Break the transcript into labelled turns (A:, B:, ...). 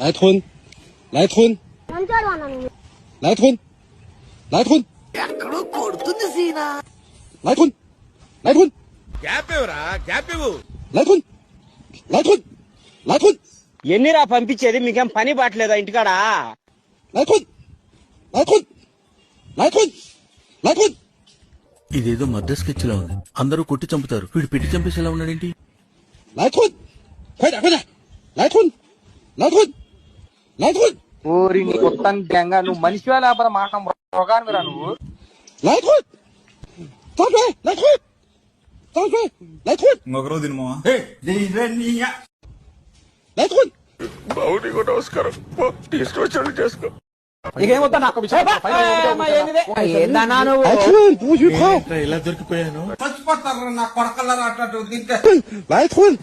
A: 来吞，来吞，来吞，来吞，ఎక్కడో
B: కొడుతుంది సీనా.
A: 来吞，来吞，
C: గ్యాప్ ఇవ్వరా, గ్యాప్ ఇవ్వు.
A: 来吞，来吞，来吞，
D: ఎన్నిరా పంపించేది? మీకేం పని బాట్లేదా ఇంటికాడ?
A: 来吞，来吞，来吞，来吞。
E: ఇదేదో మద్ర స్కెచ్ లా ఉంది. అందరూ కొట్టి చంపుతారు, వీడు పెట్టి చంపేసేలా ఉన్నాడేంటి?
A: 来吞，快点快点，来吞，来吞，来吞。
F: ఊరి నీ కొత్త గంగ నువ్వు మనిషివా లేకపోతే మాట మృగానివిరా నువ్వు.
A: 来吞，张嘴，来吞，张嘴，来吞，
C: ఇంకొకరు తినమా?
A: 来吞。
C: బావుడికి నమస్కారం. టేస్ట్ వచ్చాడు చేసుకో.
A: 来吞，不许跑！
E: ఇలా దొరికిపోయాను.
A: 来吞。